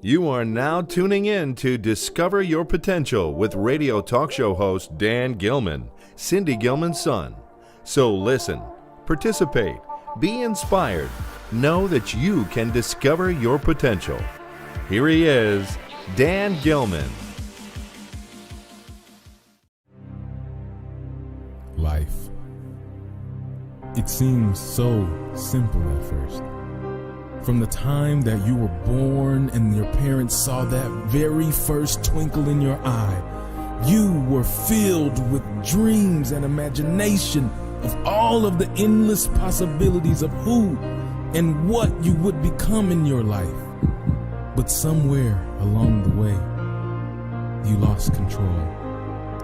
You are now tuning in to Discover Your Potential with radio talk show host Dan Gilman, Cindy Gilman's son. So listen, participate, be inspired, know that you can discover your potential. Here he is, Dan Gilman. Life. It seems so simple at first. From the time that you were born and your parents saw that very first twinkle in your eye, you were filled with dreams and imagination of all of the endless possibilities of who and what you would become in your life. But somewhere along the way, you lost control.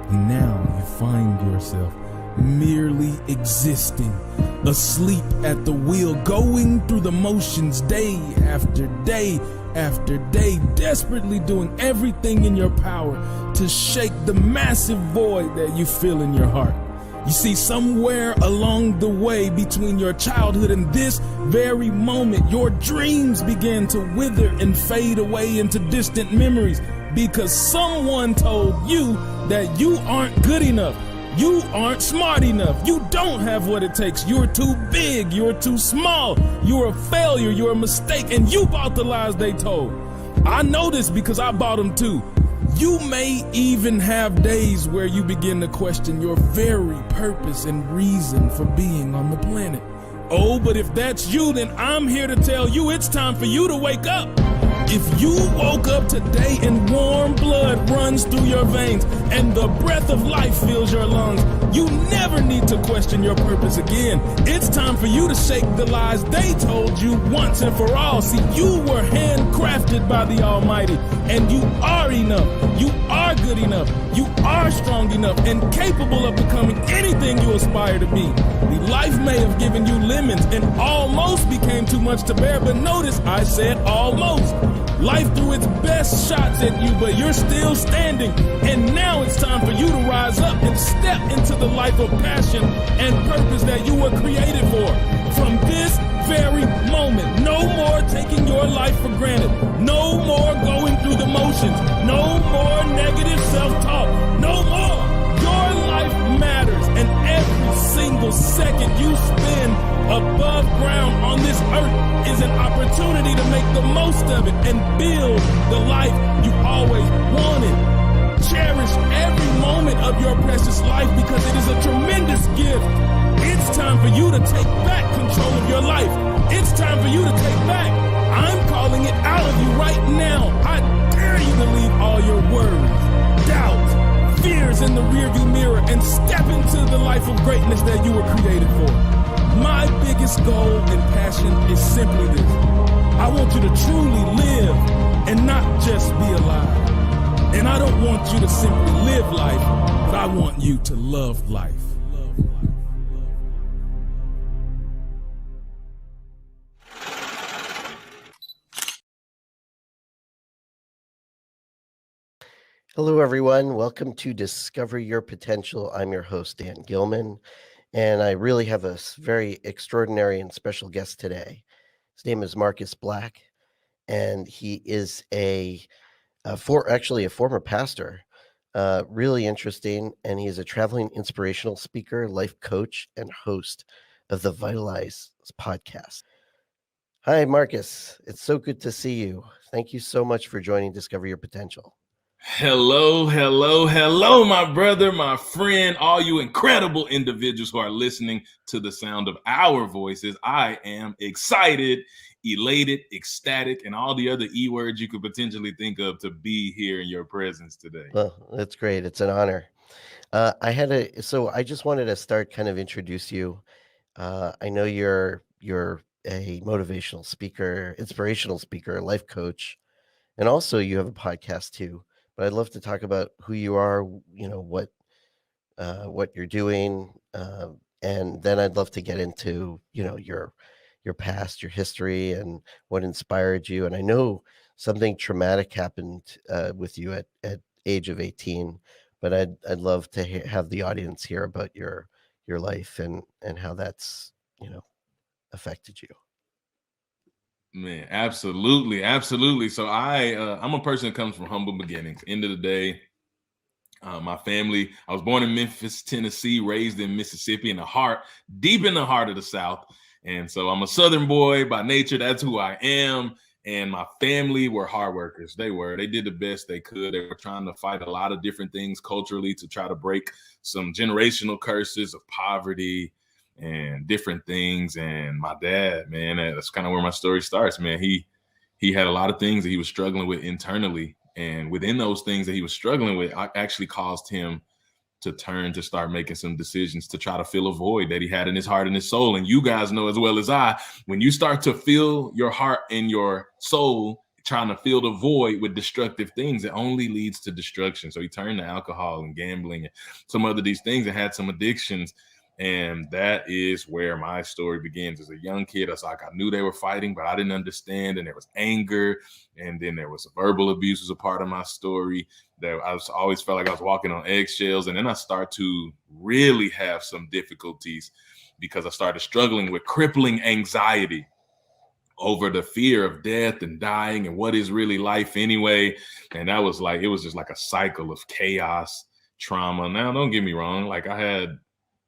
And now you find yourself merely existing, asleep at the wheel, going through the motions day after day after day, desperately doing everything in your power to shake the massive void that you feel in your heart. You see, somewhere along the way between your childhood and this very moment, your dreams began to wither and fade away into distant memories because someone told you that you aren't good enough. You aren't smart enough. You don't have what it takes. You're too big. You're too small. You're a failure. You're a mistake. And you bought the lies they told. I know this because I bought them too. You may even have days where you begin to question your very purpose and reason for being on the planet. Oh, but if that's you, then I'm here to tell you it's time for you to wake up. If you woke up today and warm blood runs through your veins and the breath of life fills your lungs, you never need to question your purpose again. It's time for you to shake the lies they told you once and for all. See, you were handcrafted by the Almighty, and you are enough. You are good enough. You are strong enough and capable of becoming anything you aspire to be. Life may have given you lemons and almost became too much to bear, but notice I said almost. Life threw its best shots at you, but you're still standing. And now it's time for you to rise up and step into the life of passion and purpose that you were created for. From this very moment, no more taking your life for granted. No more going through the motions. No more negative self-talk. No more. Your life matters, and every single second you spend above ground on this earth is an opportunity to make the most of it and build the life you always wanted. Cherish every moment of your precious life because it is a tremendous gift. It's time for you to take back control of your life. It's time for you to take back. I'm calling it out of you right now. I dare you to leave all your worries, doubts, fears in the rearview mirror and step into the life of greatness that you were created for. My biggest goal and passion is simply this. I want you to truly live and not just be alive. And I don't want you to simply live life, but I want you to love life. Hello, everyone. Welcome to Discover Your Potential. I'm your host, Dan Gilman, and I really have a very extraordinary and special guest today. His name is Marcus Black, and he is a former pastor. Really interesting, and he is a traveling inspirational speaker, life coach, and host of the Vitalize podcast. Hi, Marcus. It's so good to see you. Thank you so much for joining Discover Your Potential. Hello, my brother, my friend, all you incredible individuals who are listening to the sound of our voices. I am excited, elated, ecstatic, and all the other E words you could potentially think of to be here in your presence today. Well, that's great. It's an honor. So I just wanted to start kind of introduce you. I know you're a motivational speaker, inspirational speaker, life coach, and also you have a podcast too. But I'd love to talk about who you are, what you're doing, and then I'd love to get into, your past, your history, and what inspired you. And I know something traumatic happened with you at age of 18, but I'd love to have the audience hear about your life and how that's affected you. Man, absolutely, absolutely. So I'm a person that comes from humble beginnings. End of the day, my family, I was born in Memphis, Tennessee, raised in Mississippi, deep in the heart of the South. And so I'm a Southern boy by nature. That's who I am. And my family were hard workers. They did the best they could. They were trying to fight a lot of different things culturally to try to break some generational curses of poverty and different things. And my dad, man, that's kind of where my story starts, man. He had a lot of things that he was struggling with internally. And within those things that he was struggling with, I actually caused him to start making some decisions to try to fill a void that he had in his heart and his soul. And you guys know as well as I, when you start to fill your heart and your soul trying to fill the void with destructive things, it only leads to destruction. So he turned to alcohol and gambling and some other these things and had some addictions. And that is where my story begins. As a young kid, I knew they were fighting, but I didn't understand. And there was anger. And then there was verbal abuse as a part of my story. That always felt like I was walking on eggshells. And then I start to really have some difficulties because I started struggling with crippling anxiety over the fear of death and dying and what is really life anyway. And it was just like a cycle of chaos, trauma. Now, don't get me wrong. Like I had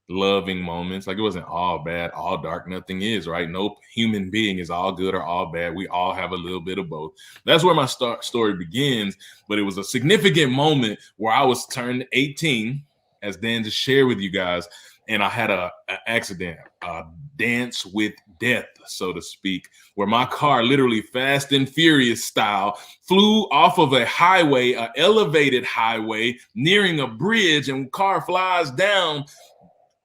loving moments. Like it wasn't all bad, all dark. Nothing is, right? No human being is all good or all bad. We all have a little bit of both. That's where my story begins. But it was a significant moment where I was turned 18, as Dan just shared with you guys, and I had an accident, a dance with death, so to speak, where my car literally Fast and Furious style flew off of a highway, an elevated highway, nearing a bridge, and car flies down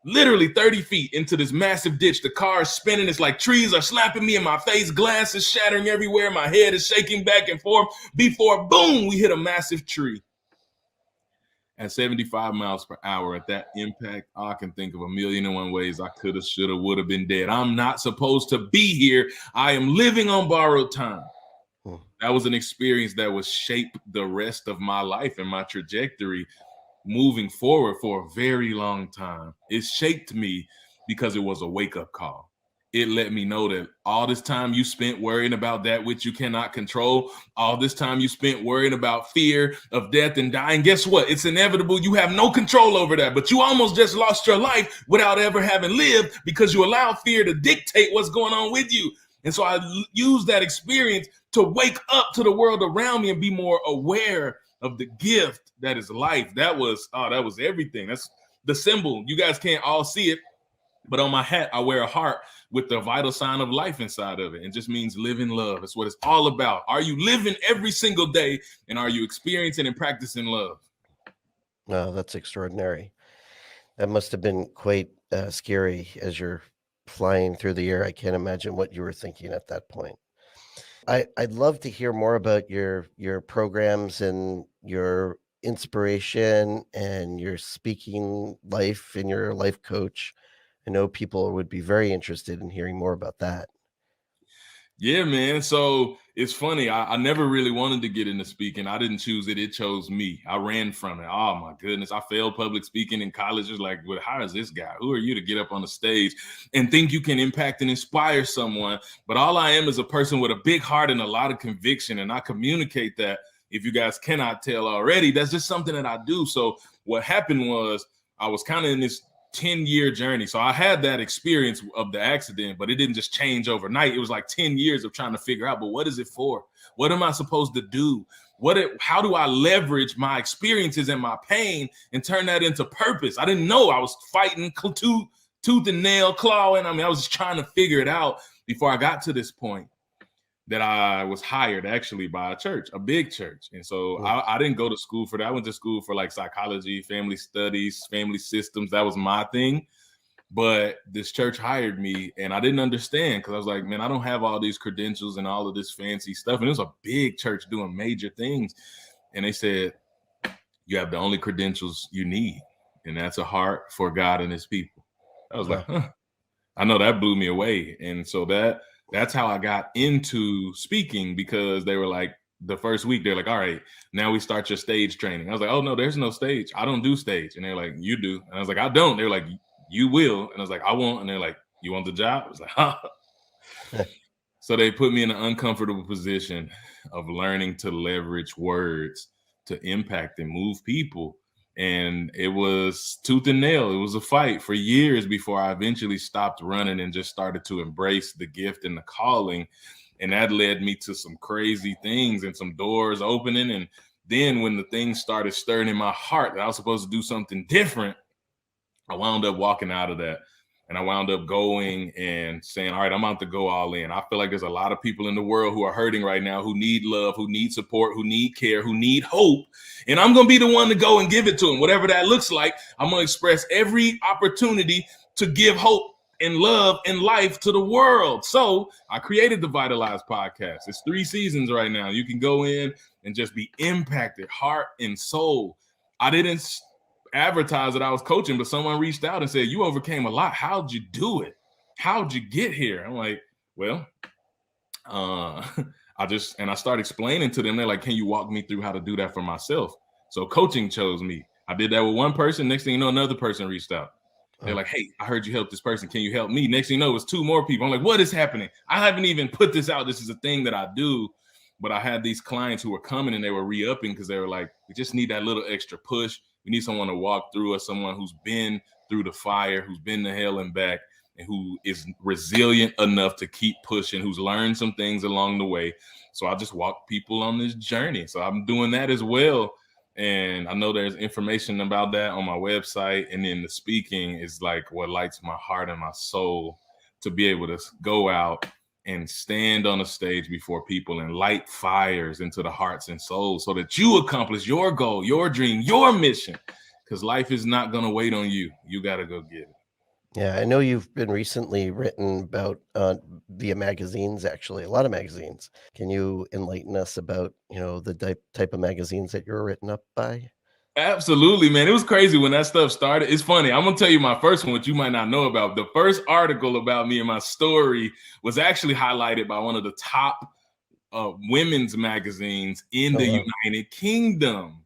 literally 30 feet into this massive ditch. The car is spinning. It's like trees are slapping me in my face. Glass is shattering everywhere. My head is shaking back and forth before, boom, we hit a massive tree. At 75 miles per hour, at that impact, I can think of 1,000,001 ways I could have, should have, would have been dead. I'm not supposed to be here. I am living on borrowed time. That was an experience that would shape the rest of my life and my trajectory moving forward for a very long time. It shaped me because it was a wake-up call. It let me know that all this time you spent worrying about that which you cannot control, all this time you spent worrying about fear of death and dying, guess what? It's inevitable. You have no control over that, but you almost just lost your life without ever having lived because you allow fear to dictate what's going on with you. And so I used that experience to wake up to the world around me and be more aware of the gift that is life. That was everything. That's the symbol. You guys can't all see it, but on my hat, I wear a heart with the vital sign of life inside of it. It just means live in love. It's what it's all about. Are you living every single day, and are you experiencing and practicing love? Oh, that's extraordinary. That must have been quite scary as you're flying through the air. I can't imagine what you were thinking at that point. I'd love to hear more about your programs and your inspiration and your speaking life and your life coach. I know people would be very interested in hearing more about that. Yeah, man. So it's funny. I never really wanted to get into speaking. I didn't choose it. It chose me. I ran from it. Oh, my goodness. I failed public speaking in college. It's like, well, how is this guy? Who are you to get up on the stage and think you can impact and inspire someone? But all I am is a person with a big heart and a lot of conviction. And I communicate that. If you guys cannot tell already, that's just something that I do. So what happened was I was kind of in this 10-year journey. So I had that experience of the accident, but it didn't just change overnight. It was like 10 years of trying to figure out, but what is it for? What am I supposed to do? How do I leverage my experiences and my pain and turn that into purpose? I didn't know. I was fighting tooth and nail, clawing. I was just trying to figure it out before I got to this point that I was hired actually by a church, a big church. And so I didn't go to school for that. I went to school for like psychology, family studies, family systems. That was my thing. But this church hired me and I didn't understand because I was like, man, I don't have all these credentials and all of this fancy stuff. And it was a big church doing major things. And they said, you have the only credentials you need. And that's a heart for God and his people. I was like, I know that blew me away. And so that's how I got into speaking, because they were like, the first week, they're like, all right, now we start your stage training. I was like, oh, no, there's no stage. I don't do stage. And they're like, you do. And I was like, I don't. They're like, you will. And I was like, I won't. And they're like, you want the job? I was like, huh. So they put me in an uncomfortable position of learning to leverage words to impact and move people. And it was tooth and nail. It was a fight for years before I eventually stopped running and just started to embrace the gift and the calling. And that led me to some crazy things and some doors opening. And then when the things started stirring in my heart that I was supposed to do something different, I wound up walking out of that. And I wound up going and saying, all right, I'm about to go all in. I feel like there's a lot of people in the world who are hurting right now, who need love, who need support, who need care, who need hope. And I'm going to be the one to go and give it to them. Whatever that looks like, I'm going to express every opportunity to give hope and love and life to the world. So I created the Vitalize podcast. It's 3 seasons right now. You can go in and just be impacted, heart and soul. I didn't advertise that I was coaching, but someone reached out and said, you overcame a lot. How'd you do it? How'd you get here? I'm like, well, I started explaining to them. They're like, can you walk me through how to do that for myself? So coaching chose me. I did that with one person. Next thing you know, another person reached out. They're like, hey, I heard you help this person. Can you help me? Next thing you know, it was 2 more people. I'm like, what is happening? I haven't even put this out. This is a thing that I do. But I had these clients who were coming and they were re-upping because they were like, we just need that little extra push. We need someone to walk through us, someone who's been through the fire, who's been to hell and back, and who is resilient enough to keep pushing, who's learned some things along the way. So I just walk people on this journey. So I'm doing that as well. And I know there's information about that on my website. And then the speaking is like what lights my heart and my soul to be able to go out and stand on a stage before people and light fires into the hearts and souls so that you accomplish your goal, your dream, your mission, because life is not going to wait on you. You got to go get it. Yeah, I know you've been recently written about via magazines, actually, a lot of magazines. Can you enlighten us about, the type of magazines that you're written up by? Absolutely, man. It was crazy when that stuff started. It's funny. I'm going to tell you my first one, which you might not know about. The first article about me and my story was actually highlighted by one of the top women's magazines in the United Kingdom.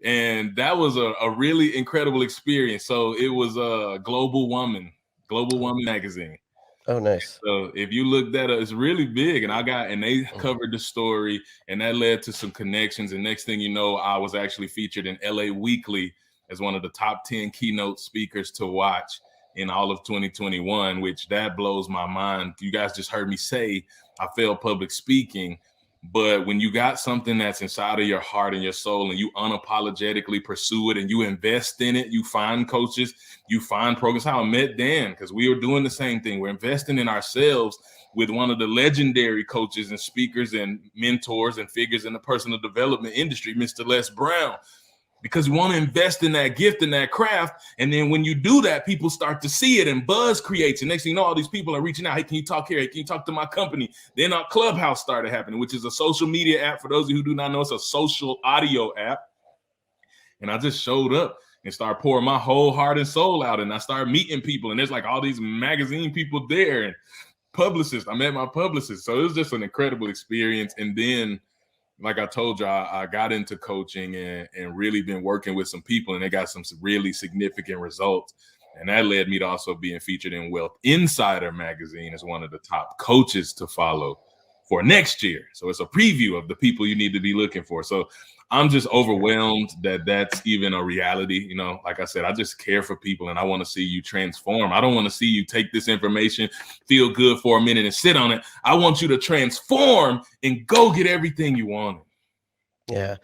And that was a really incredible experience. So it was a Global Woman magazine. Oh, nice. So if you look that up, it's really big. And they covered the story, and that led to some connections. And next thing you know, I was actually featured in LA Weekly as one of the top 10 keynote speakers to watch in all of 2021, which that blows my mind. You guys just heard me say I failed public speaking. But when you got something that's inside of your heart and your soul and you unapologetically pursue it and you invest in it, you find coaches, you find programs. How I met Dan, because we were doing the same thing. We're investing in ourselves with one of the legendary coaches and speakers and mentors and figures in the personal development industry, Mr. Les Brown, because we want to invest in that gift and that craft. And then when you do that, people start to see it and buzz creates. And next thing you know, all these people are reaching out. Hey, can you talk here? Hey, can you talk to my company? Then our Clubhouse started happening, which is a social media app. For those of you who do not know, it's a social audio app. And I just showed up and started pouring my whole heart and soul out. And I started meeting people. And there's like all these magazine people there and publicists. I met my publicist. So it was just an incredible experience. And then, like I told you, I got into coaching and really been working with some people, and they got some really significant results. And that led me to also being featured in Wealth Insider magazine as one of the top coaches to follow for next year. So it's a preview of the people you need to be looking for. So I'm just overwhelmed that that's even a reality. Like I said, I just care for people and I want to see you transform. I don't want to see you take this information, feel good for a minute and sit on it. I want you to transform and go get everything you want. Yeah.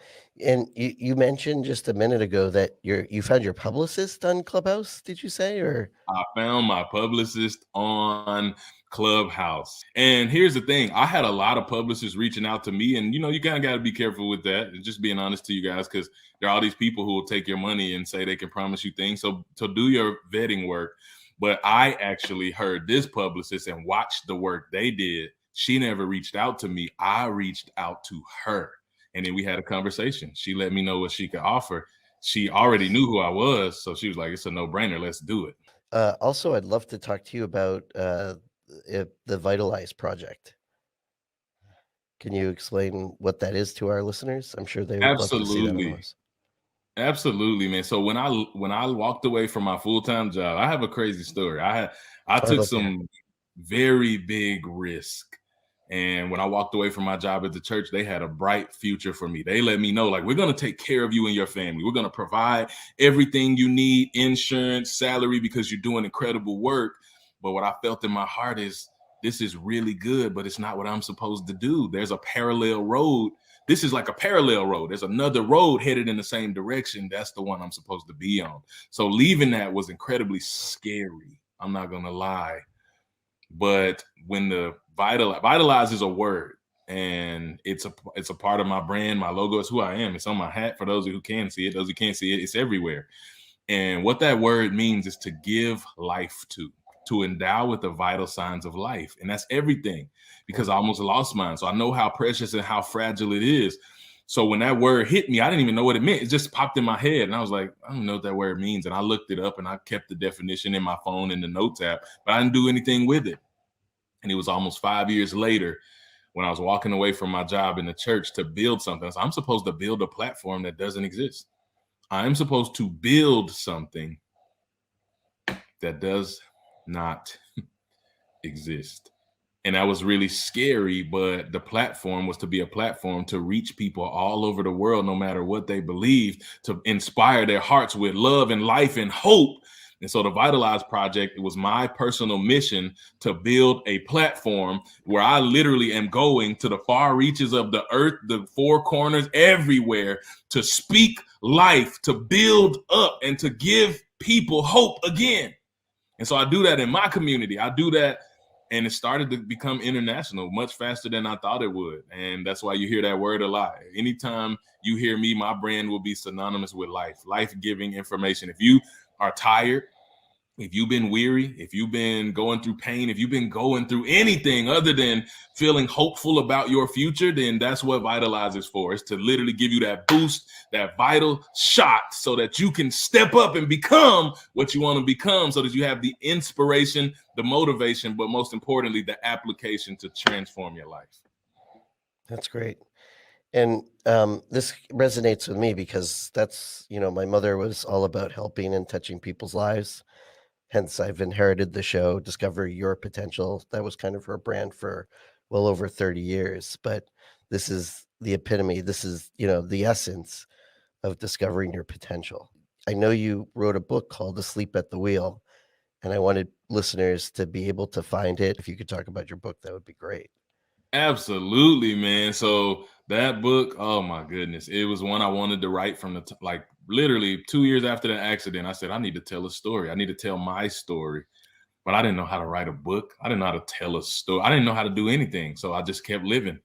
And you mentioned just a minute ago that you found your publicist on Clubhouse, did you say? Or I found my publicist on Clubhouse. And here's the thing. I had a lot of publicists reaching out to me, and you kind of got to be careful with that. And just being honest to you guys, because there are all these people who will take your money and say they can promise you things. So do your vetting work. But I actually heard this publicist and watched the work they did. She never reached out to me. I reached out to her. And then we had a conversation. She let me know what she could offer. She already knew who I was. So she was like, it's a no-brainer. Let's do it. Also, I'd love to talk to you about the Vitalize project. Can you explain what that is to our listeners? I'm sure they would love to see that on us. Absolutely, man. So when I walked away from my full-time job, I have a crazy story. I took some very big risk And when I walked away from my job at the church, they had a bright future for me. They let me know, like, we're going to take care of you and your family. We're going to provide everything you need, insurance, salary, because you're doing incredible work. But what I felt in my heart is, this is really good, but it's not what I'm supposed to do. There's a parallel road. This is like a parallel road. There's another road headed in the same direction. That's the one I'm supposed to be on. So leaving that was incredibly scary. I'm not going to lie. But when the vitalize is a word, and it's a part of my brand, my logo, is who I am. It's on my hat for those who can see it. Those who can't see it, it's everywhere. And what that word means is to give life to endow with the vital signs of life. And that's everything, because I almost lost mine. So I know how precious and how fragile it is. So when that word hit me, I didn't even know what it meant. It just popped in my head. And I was like, I don't know what that word means. And I looked it up and I kept the definition in my phone in the notes app, but I didn't do anything with it. And it was almost 5 years later when I was walking away from my job in the church to build something. So I'm supposed to build a platform that doesn't exist. I'm supposed to build something that does not exist. And that was really scary, but the platform was to be a platform to reach people all over the world, no matter what they believed, to inspire their hearts with love and life and hope. And so the Vitalize Project, it was my personal mission to build a platform where I literally am going to the far reaches of the earth, the four corners, everywhere, to speak life, to build up, and to give people hope again. And so I do that in my community. I do that. And it started to become international much faster than I thought it would. And that's why you hear that word a lot. Anytime you hear me, my brand will be synonymous with life-giving information. If you are tired, if you've been weary, if you've been going through pain, if you've been going through anything other than feeling hopeful about your future, then that's what Vitalize is for. It's to literally give you that boost, that vital shot, so that you can step up and become what you want to become, so that you have the inspiration, the motivation, but most importantly, the application to transform your life. That's great. And this resonates with me because that's, my mother was all about helping and touching people's lives. Hence, I've inherited the show, Discover Your Potential. That was kind of her brand for well over 30 years. But this is the epitome. This is, the essence of discovering your potential. I know you wrote a book called Asleep at the Wheel, and I wanted listeners to be able to find it. If you could talk about your book, that would be great. Absolutely, man. So that book, oh my goodness, it was one I wanted to write from literally 2 years after the accident. I said, I need to tell a story. I need to tell my story, but I didn't know how to write a book. I didn't know how to tell a story. I didn't know how to do anything. So I just kept living.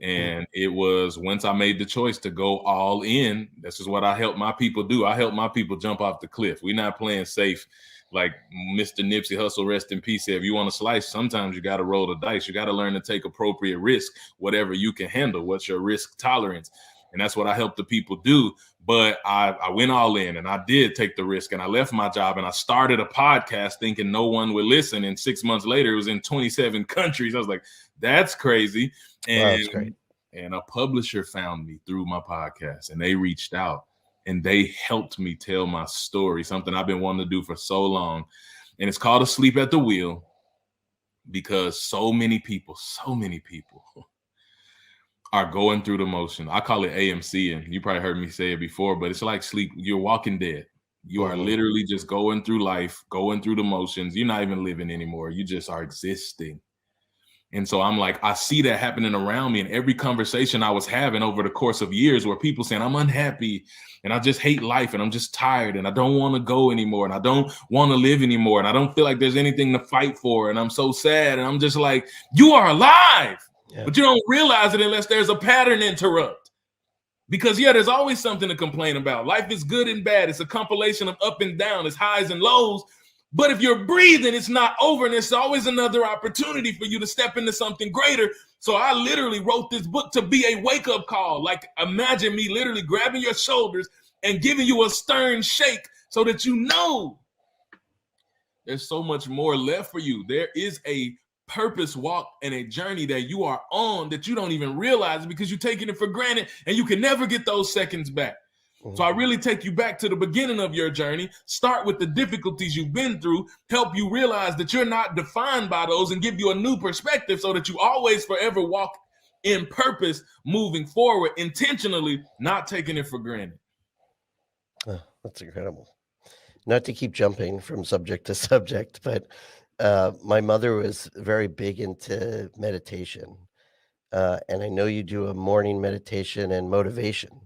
And it was once I made the choice to go all in, this is what I help my people do. I help my people jump off the cliff. We're not playing safe. Like Mr. Nipsey Hussle, rest in peace, said, if you want to slice, sometimes you got to roll the dice. You got to learn to take appropriate risk, whatever you can handle. What's your risk tolerance? And that's what I help the people do. But I went all in, and I did take the risk, and I left my job, and I started a podcast thinking no one would listen. And 6 months later, it was in 27 countries. I was like, that's crazy. And, wow, that's great. And a publisher found me through my podcast, and they reached out. And they helped me tell my story, something I've been wanting to do for so long. And it's called Asleep at the Wheel, because so many people are going through the motion. I call it AMC, and you probably heard me say it before, but it's like sleep. You're walking dead. You are literally just going through life, going through the motions. You're not even living anymore. You just are existing. And so I'm like, I see that happening around me in every conversation I was having over the course of years, where people saying, I'm unhappy and I just hate life and I'm just tired and I don't want to go anymore and I don't want to live anymore and I don't feel like there's anything to fight for and I'm so sad. And I'm just like, you are alive, but you don't realize it unless there's a pattern interrupt. Because there's always something to complain about. Life is good and bad. It's a compilation of up and down, it's highs and lows. But if you're breathing, it's not over, and it's always another opportunity for you to step into something greater. So I literally wrote this book to be a wake-up call. Like, imagine me literally grabbing your shoulders and giving you a stern shake so that you know there's so much more left for you. There is a purpose walk and a journey that you are on that you don't even realize because you're taking it for granted, and you can never get those seconds back. So I really take you back to the beginning of your journey, start with the difficulties you've been through, help you realize that you're not defined by those, and give you a new perspective so that you always forever walk in purpose, moving forward, intentionally, not taking it for granted. Oh, that's incredible. Not to keep jumping from subject to subject, but my mother was very big into meditation. And I know you do a morning meditation and motivation.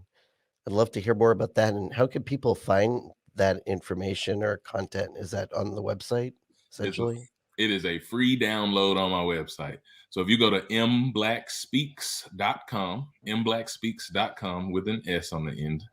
I'd love to hear more about that. And how can people find that information or content? Is that on the website, essentially? It is a free download on my website. So if you go to mblackspeaks.com with an S on the end,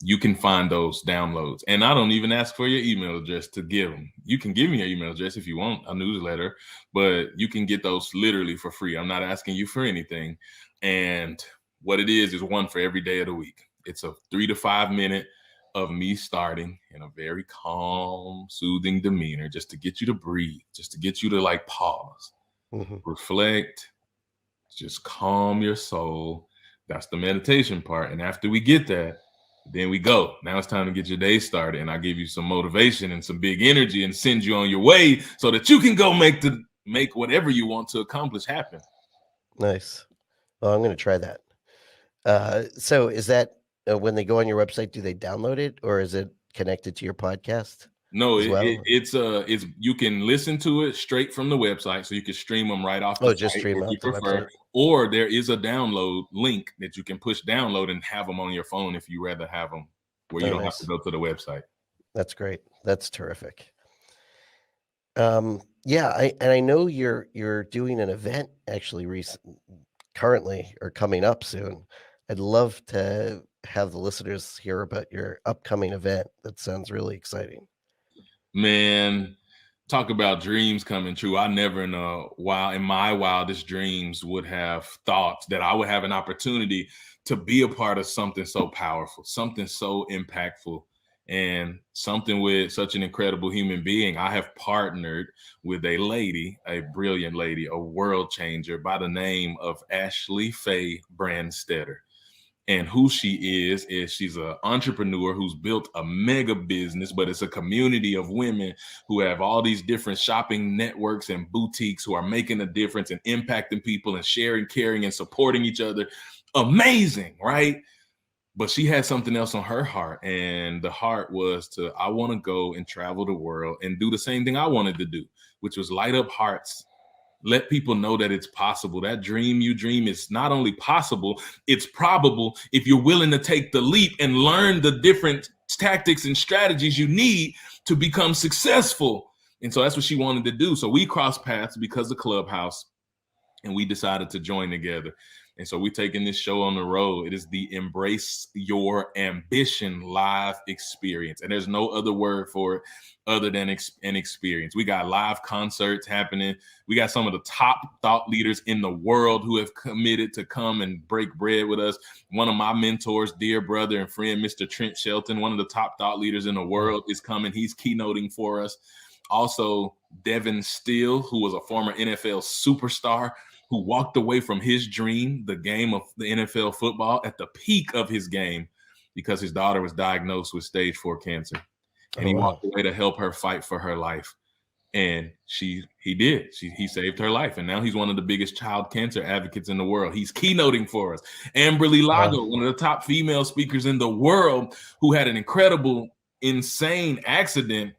you can find those downloads. And I don't even ask for your email address to give them. You can give me your email address if you want a newsletter, but you can get those literally for free. I'm not asking you for anything. And what it is one for every day of the week. It's a 3 to 5 minute of me starting in a very calm, soothing demeanor, just to get you to breathe, just to get you to like pause, reflect, just calm your soul. That's the meditation part. And after we get that, then we go. Now it's time to get your day started. And I give you some motivation and some big energy and send you on your way so that you can go make whatever you want to accomplish happen. Nice. Well, I'm going to try that. So is that when they go on your website, do they download it, or is it connected to your podcast? No, it's you can listen to it straight from the website, so you can stream them right off. Just stream off the website. Or there is a download link that you can push download and have them on your phone if you rather have them where you don't have to go to the website. That's great. That's terrific. Yeah, I know you're doing an event actually currently or coming up soon. I'd love to have the listeners hear about your upcoming event. That sounds really exciting. Man, talk about dreams coming true. I never in my wildest dreams would have thought that I would have an opportunity to be a part of something so powerful, something so impactful, and something with such an incredible human being. I have partnered with a lady, a brilliant lady, a world changer by the name of Ashley Faye Brandstetter. And who she is she's an entrepreneur who's built a mega business, but it's a community of women who have all these different shopping networks and boutiques who are making a difference and impacting people and sharing, caring, and supporting each other. Amazing, right? But she had something else on her heart. And the heart was I want to go and travel the world and do the same thing I wanted to do, which was light up hearts. Let people know that it's possible. That dream you dream is not only possible, it's probable if you're willing to take the leap and learn the different tactics and strategies you need to become successful. And so that's what she wanted to do. So we crossed paths because of Clubhouse, and we decided to join together. And so we're taking this show on the road. It is the Embrace Your Ambition live experience. And there's no other word for it other than an experience. We got live concerts happening. We got some of the top thought leaders in the world who have committed to come and break bread with us. One of my mentors, dear brother and friend, Mr. Trent Shelton, one of the top thought leaders in the world, is coming. He's keynoting for us. Also, Devin Steele, who was a former NFL superstar, who walked away from his dream, the game of the NFL football, at the peak of his game because his daughter was diagnosed with stage 4 cancer. And he walked away to help her fight for her life. And he did. He saved her life. And now he's one of the biggest child cancer advocates in the world. He's keynoting for us. Amberly Lago, one of the top female speakers in the world, who had an incredible, insane accident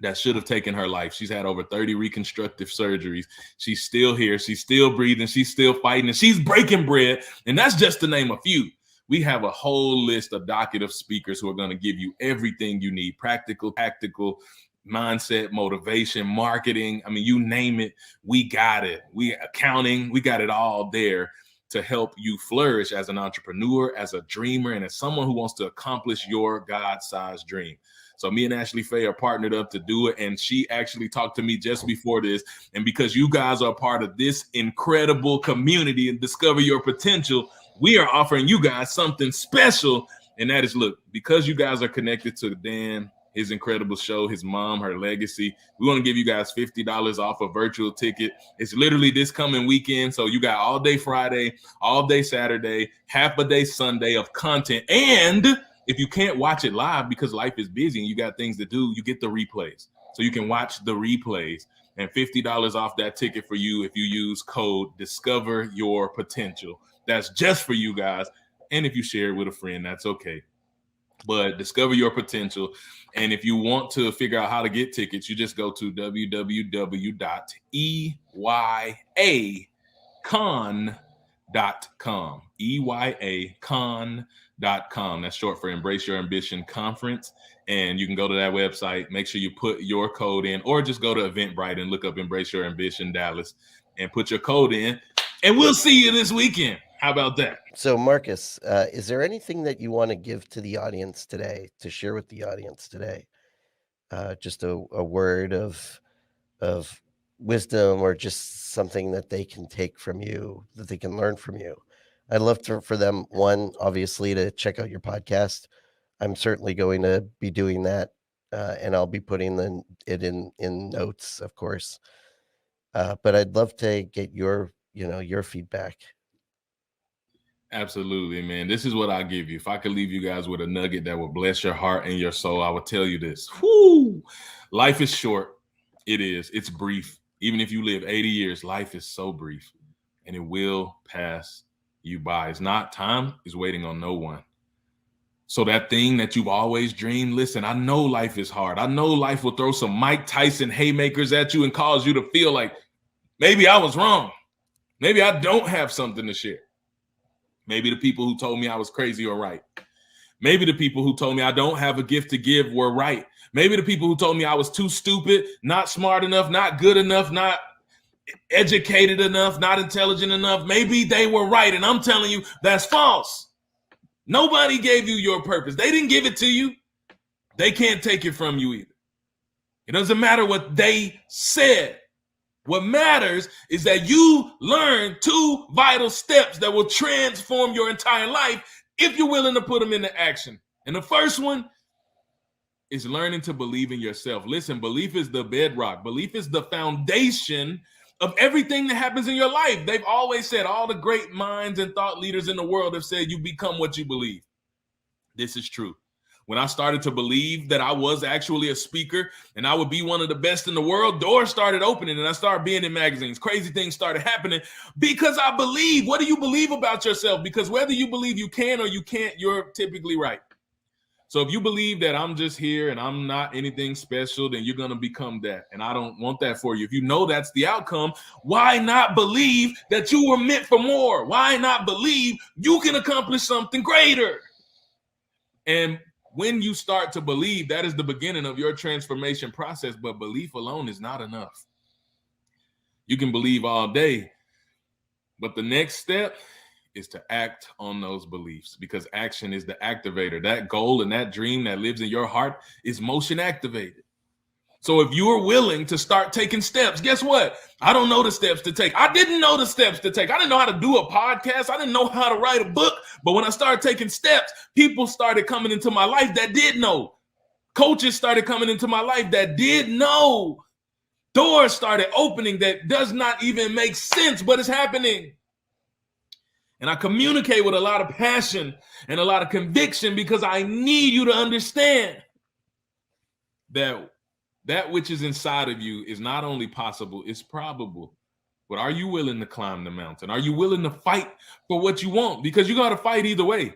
that should have taken her life. She's had over 30 reconstructive surgeries. She's still here. She's still breathing. She's still fighting, and she's breaking bread. And that's just to name a few. We have a whole list, a docket of speakers who are going to give you everything you need: practical, tactical, mindset, motivation, marketing. I mean, you name it, we got it. Accounting, we got it all there to help you flourish as an entrepreneur, as a dreamer, and as someone who wants to accomplish your God-sized dream. So me and Ashley Faye are partnered up to do it. And she actually talked to me just before this. And because you guys are part of this incredible community and Discover Your Potential, we are offering you guys something special. And that is, look, because you guys are connected to Dan, his incredible show, his mom, her legacy. We want to give you guys $50 off a virtual ticket. It's literally this coming weekend. So you got all day Friday, all day Saturday, half a day Sunday of content. And if you can't watch it live because life is busy and you got things to do, you get the replays. So you can watch the replays, and $50 off that ticket for you if you use code Discover Your Potential. That's just for you guys. And if you share it with a friend, that's okay. But Discover Your Potential. And if you want to figure out how to get tickets, you just go to www.eyacon.com. EYACon.com. That's short for Embrace Your Ambition Conference. And you can go to that website. Make sure you put your code in, or just go to Eventbrite and look up Embrace Your Ambition Dallas and put your code in. And we'll see you this weekend. How about that? So, Marcus, is there anything that you want to give to the audience today, to share with the audience today? Just a word of wisdom, or just something that they can take from you, that they can learn from you. I'd love for them, one, obviously, to check out your podcast. I'm certainly going to be doing that, and I'll be putting it in notes, of course. But I'd love to get your feedback. Absolutely, man. This is what I'll give you. If I could leave you guys with a nugget that will bless your heart and your soul, I would tell you this. Whoo! Life is short. It is. It's brief. Even if you live 80 years, life is so brief, and it will pass you by. It's not. Time is waiting on no one. So that thing that you've always dreamed, listen, I know life is hard. I know life will throw some Mike Tyson haymakers at you and cause you to feel like maybe I was wrong. Maybe I don't have something to share. Maybe the people who told me I was crazy are right. Maybe the people who told me I don't have a gift to give were right. Maybe the people who told me I was too stupid, not smart enough, not good enough, not educated enough, not intelligent enough. Maybe they were right. And I'm telling you, that's false. Nobody gave you your purpose. They didn't give it to you. They can't take it from you either. It doesn't matter what they said. What matters is that you learn 2 vital steps that will transform your entire life if you're willing to put them into action. And the first one is learning to believe in yourself. Listen, belief is the bedrock. Belief is the foundation of everything that happens in your life. They've always said, all the great minds and thought leaders in the world have said, you become what you believe. This is true. When I started to believe that I was actually a speaker and I would be one of the best in the world, doors started opening and I started being in magazines. Crazy things started happening because I believe. What do you believe about yourself? Because whether you believe you can or you can't, you're typically right. So if you believe that I'm just here and I'm not anything special, then you're going to become that. And I don't want that for you. If you know that's the outcome, why not believe that you were meant for more? Why not believe you can accomplish something greater? And when you start to believe, that is the beginning of your transformation process. But belief alone is not enough. You can believe all day, but the next step is to act on those beliefs, because action is the activator. That goal and that dream that lives in your heart is motion activated. So if you are willing to start taking steps, guess what? I don't know the steps to take. I didn't know the steps to take. I didn't know how to do a podcast. I didn't know how to write a book. But when I started taking steps, people started coming into my life that did know. Coaches started coming into my life that did know. Doors started opening that does not even make sense, but it's happening. And I communicate with a lot of passion and a lot of conviction because I need you to understand that that which is inside of you is not only possible, it's probable. But are you willing to climb the mountain? Are you willing to fight for what you want? Because you got to fight either way.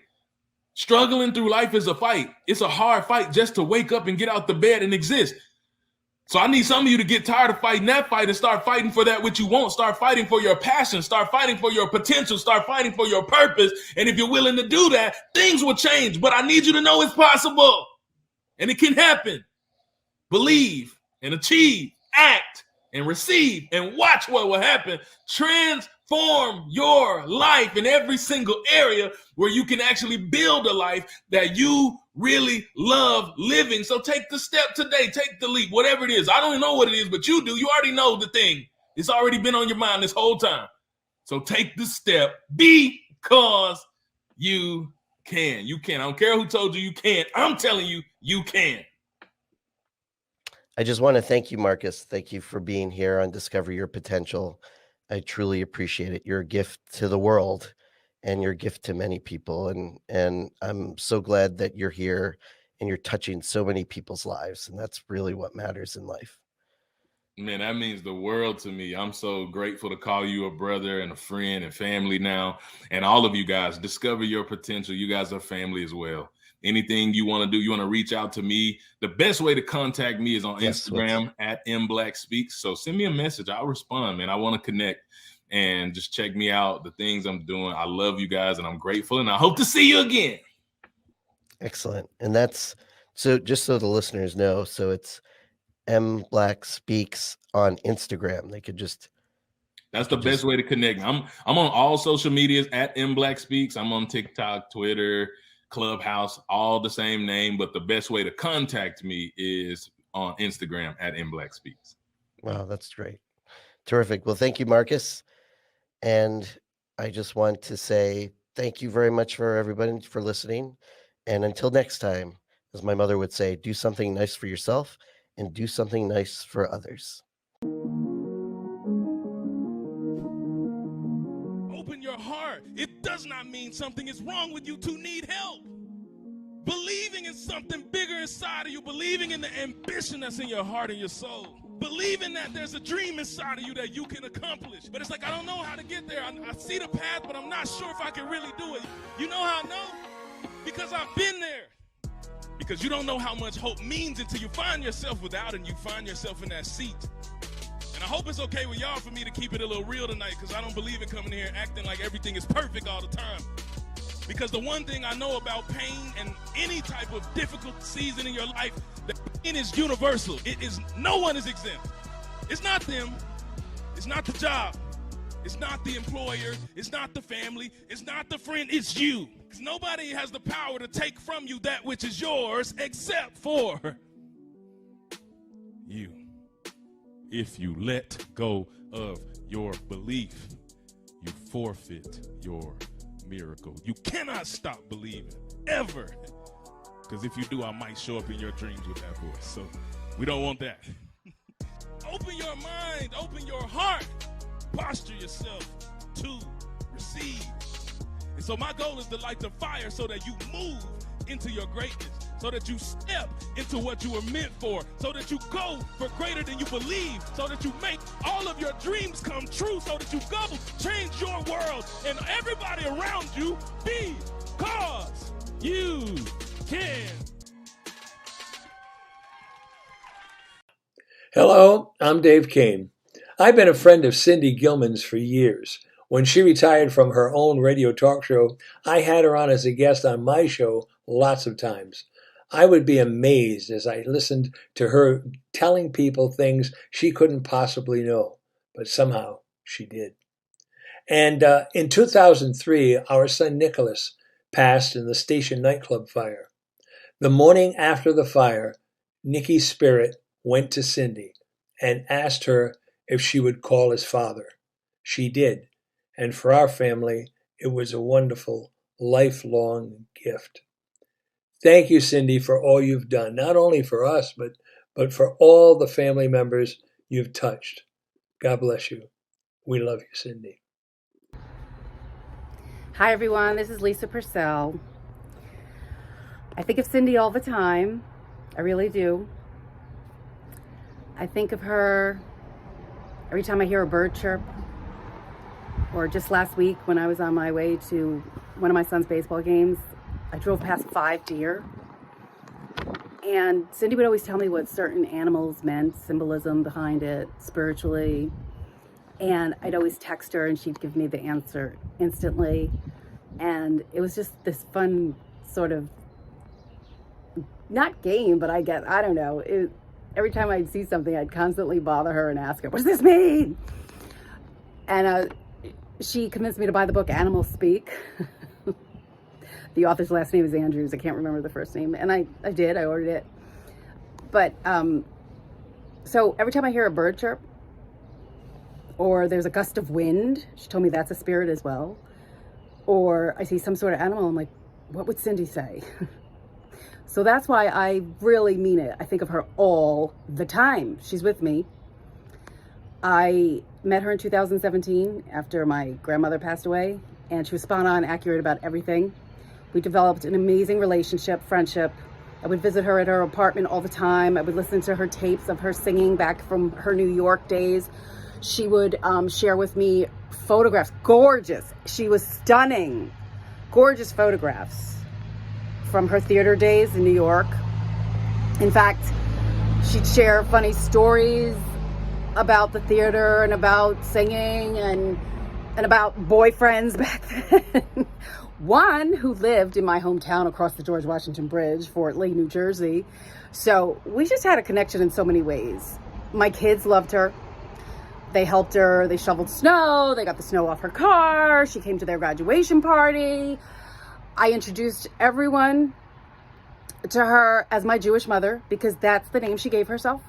Struggling through life is a fight. It's a hard fight just to wake up and get out the bed and exist. So I need some of you to get tired of fighting that fight and start fighting for that which you want. Start fighting for your passion. Start fighting for your potential. Start fighting for your purpose. And if you're willing to do that, things will change. But I need you to know it's possible. And it can happen. Believe and achieve, act and receive, and watch what will happen. Transform your life in every single area where you can actually build a life that you really love living. So take the step today. Take the leap, whatever it is. I don't know what it is, but you do. You already know the thing. It's already been on your mind this whole time. So take the step because you can. You can. I don't care who told you you can't. I'm telling you, you can. I just want to thank you, Marcus. Thank you for being here on Discover Your Potential. I truly appreciate it. You're a gift to the world and you're a gift to many people. And I'm so glad that you're here and you're touching so many people's lives. And that's really what matters in life. Man, that means the world to me. I'm so grateful to call you a brother and a friend and family now. And all of you guys, discover your potential. You guys are family as well. Anything you want to do, you want to reach out to me. The best way to contact me is on Instagram at mblackspeaks. So send me a message. I'll respond, man. I want to connect and just check me out, the things I'm doing. I love you guys and I'm grateful and I hope to see you again. Excellent. And that's so just so the listeners know. So it's M Black Speaks on Instagram. They could just. That's the best way to connect. I'm on all social medias at M Black Speaks. I'm on TikTok, Twitter, Clubhouse, all the same name, but the best way to contact me is on Instagram at M Black Speaks. Wow, that's great. Terrific. Well, thank you, Marcus. And I just want to say thank you very much for everybody for listening. And until next time, as my mother would say, do something nice for yourself and do something nice for others. Open your heart. It does not mean something is wrong with you to need help. Believing in something bigger inside of you, believing in the ambition that's in your heart and your soul, believing that there's a dream inside of you that you can accomplish. But it's like, I don't know how to get there. I see the path, but I'm not sure if I can really do it. You know how I know? Because I've been there. Because you don't know how much hope means until you find yourself without it and you find yourself in that seat. And I hope it's okay with y'all for me to keep it a little real tonight, because I don't believe in coming here and acting like everything is perfect all the time. Because the one thing I know about pain and any type of difficult season in your life, that pain is universal. It is, no one is exempt. It's not them. It's not the job. It's not the employer. It's not the family. It's not the friend. It's you. Because nobody has the power to take from you that which is yours except for you. If you let go of your belief, you forfeit your miracle. You cannot stop believing, ever. Because if you do, I might show up in your dreams with that voice. So we don't want that. Open your mind, open your heart, posture yourself to receive. And so my goal is to light the fire so that you move into your greatness, so that you step into what you were meant for, so that you go for greater than you believe, so that you make all of your dreams come true, so that you go change your world and everybody around you, because you can. Hello, I'm Dave Kane. I've been a friend of Cindy Gilman's for years. When she retired from her own radio talk show, I had her on as a guest on my show lots of times. I would be amazed as I listened to her telling people things she couldn't possibly know, but somehow she did. And in 2003, our son Nicholas passed in the station nightclub fire. The morning after the fire, Nikki's spirit went to Cindy and asked her if she would call his father. She did. And for our family, it was a wonderful, lifelong gift. Thank you, Cindy, for all you've done, not only for us, but for all the family members you've touched. God bless you. We love you, Cindy. Hi, everyone. This is Lisa Purcell. I think of Cindy all the time. I really do. I think of her every time I hear a bird chirp, or just last week when I was on my way to one of my son's baseball games, I drove past 5 deer. And Cindy would always tell me what certain animals meant, symbolism behind it, spiritually. And I'd always text her and she'd give me the answer instantly. And it was just this fun sort of, not game, but I don't know. Every time I'd see something, I'd constantly bother her and ask her, what does this mean? And she convinced me to buy the book Animals Speak. The author's last name is Andrews. I can't remember the first name. And I did. I ordered it. But so every time I hear a bird chirp or there's a gust of wind, she told me that's a spirit as well. Or I see some sort of animal, I'm like, what would Cindy say? So that's why I really mean it. I think of her all the time. She's with me. I met her in 2017 after my grandmother passed away, and she was spot on, accurate about everything. We developed an amazing relationship, friendship. I would visit her at her apartment all the time. I would listen to her tapes of her singing back from her New York days. She would share with me photographs, gorgeous. She was stunning, gorgeous photographs from her theater days in New York. In fact, she'd share funny stories about the theater and about singing and about boyfriends back then. One who lived in my hometown across the George Washington Bridge, Fort Lee, New Jersey. So we just had a connection in so many ways. My kids loved her. They helped her. They shoveled snow. They got the snow off her car. She came to their graduation party. I introduced everyone to her as my Jewish mother because that's the name she gave herself.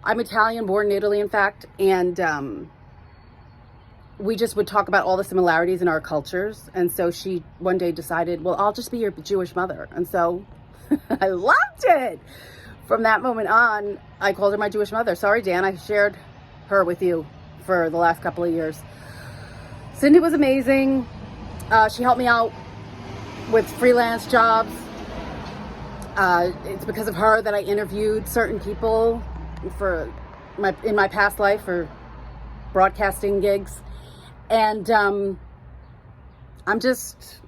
I'm Italian, born in Italy, in fact, and we just would talk about all the similarities in our cultures. And so she one day decided, well, I'll just be your Jewish mother. And so I loved it. From that moment on, I called her my Jewish mother. Sorry, Dan, I shared her with you for the last couple of years. Cindy was amazing. She helped me out with freelance jobs. It's because of her that I interviewed certain people in my past life for broadcasting gigs. And I'm just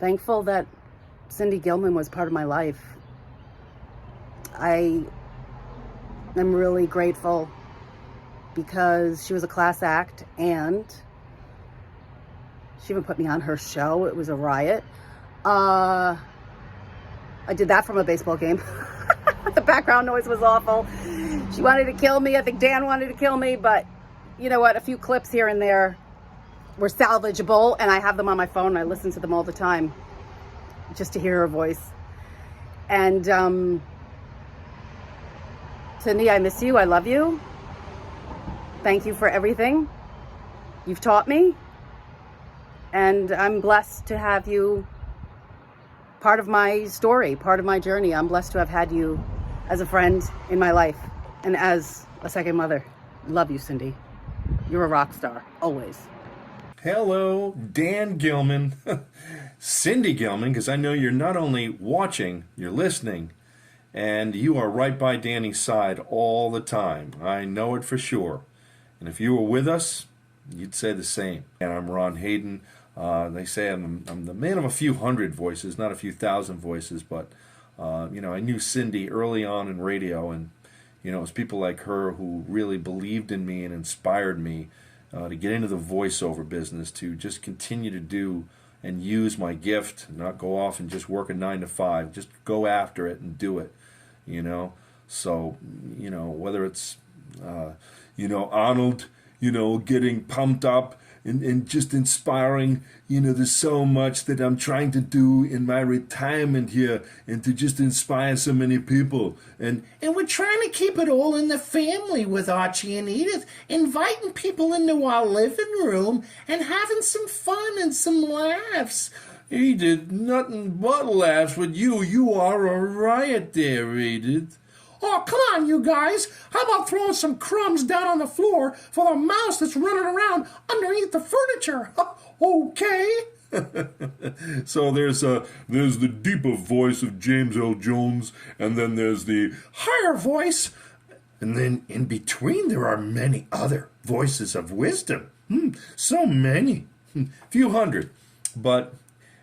thankful that Cindy Gilman was part of my life. I am really grateful because she was a class act and she even put me on her show. It was a riot. I did that from a baseball game. The background noise was awful. She wanted to kill me. I think Dan wanted to kill me, but you know what? A few clips here and there were salvageable, and I have them on my phone. I listen to them all the time just to hear her voice. And Cindy, I miss you. I love you. Thank you for everything you've taught me. And I'm blessed to have you part of my story, part of my journey. I'm blessed to have had you as a friend in my life and as a second mother. Love you, Cindy. You're a rock star, always. Hello, Dan Gilman. Cindy Gilman, because I know you're not only watching, you're listening, and you are right by Danny's side all the time. I know it for sure. And if you were with us, you'd say the same. And I'm Ron Hayden. They say I'm the man of a few hundred voices, not a few thousand voices, but I knew Cindy early on in radio, and it was people like her who really believed in me and inspired me to get into the voiceover business, to just continue to do and use my gift, not go off and just work a 9 to 5, just go after it and do it, So, whether it's, Arnold, getting pumped up and just inspiring, there's so much that I'm trying to do in my retirement here and to just inspire so many people. And we're trying to keep it all in the family with Archie and Edith, inviting people into our living room and having some fun and some laughs. Edith, nothing but laughs with you. You are a riot there, Edith. Oh, come on, you guys. How about throwing some crumbs down on the floor for the mouse that's running around underneath the furniture? Okay. So there's the deeper voice of James L. Jones, and then there's the higher voice, and then in between there are many other voices of wisdom. So many. Few hundred. But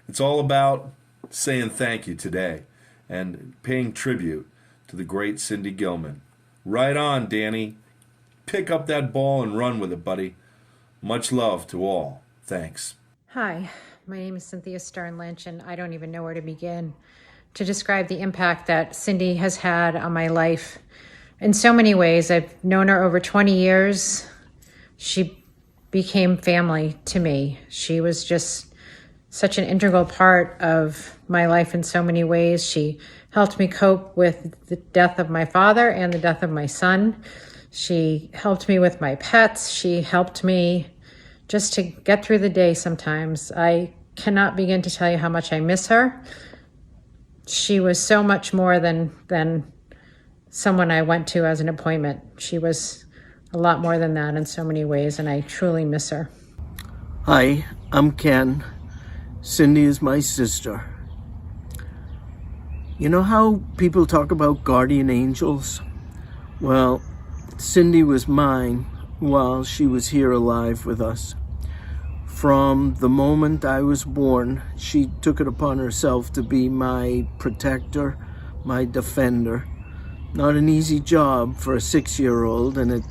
it's all about saying thank you today and paying tribute to the great Cindy Gilman. Right on, Danny. Pick up that ball and run with it, buddy. Much love to all. Thanks. Hi, my name is Cynthia Stern Lynch, and I don't even know where to begin to describe the impact that Cindy has had on my life in so many ways. I've known her over 20 years. She became family to me. She was just such an integral part of my life in so many ways. She helped me cope with the death of my father and the death of my son. She helped me with my pets. She helped me just to get through the day sometimes. I cannot begin to tell you how much I miss her. she was so much more than someone I went to as an appointment. She was a lot more than that in so many ways, and I truly miss her. Hi, I'm Ken. Cindy is my sister. You know how people talk about guardian angels? Well, Cindy was mine while she was here alive with us. From the moment I was born, she took it upon herself to be my protector, my defender. Not an easy job for a 6-year-old, and it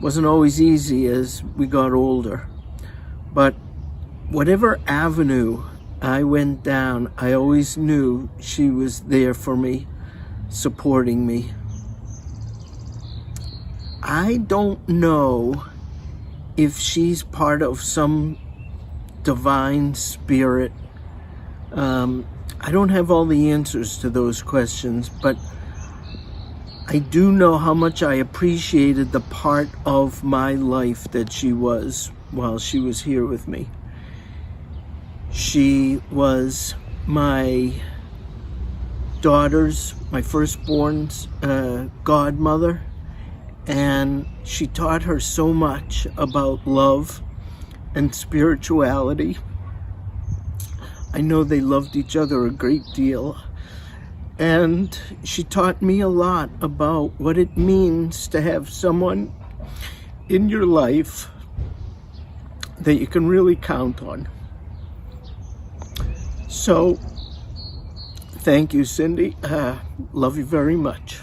wasn't always easy as we got older. But whatever avenue I went down, I always knew she was there for me, supporting me. I don't know if she's part of some divine spirit. I don't have all the answers to those questions, but I do know how much I appreciated the part of my life that she was while she was here with me. She was my daughter's, my firstborn's godmother, and she taught her so much about love and spirituality. I know they loved each other a great deal. And she taught me a lot about what it means to have someone in your life that you can really count on. So, thank you, Cindy. Love you very much.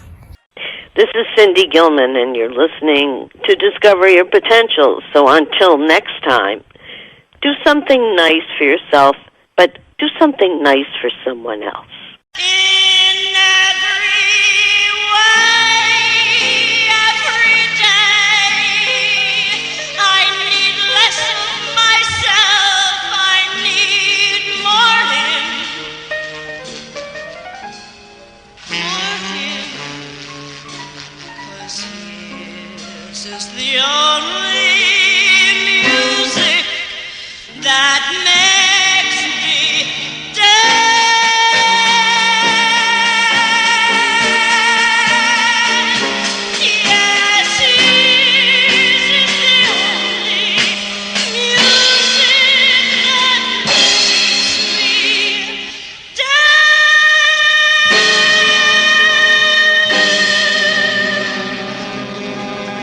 This is Cindy Gilman, and you're listening to Discover Your Potential. So until next time, do something nice for yourself, but do something nice for someone else. In every way, every day, I need less of myself, I need more him, 'cause his is the only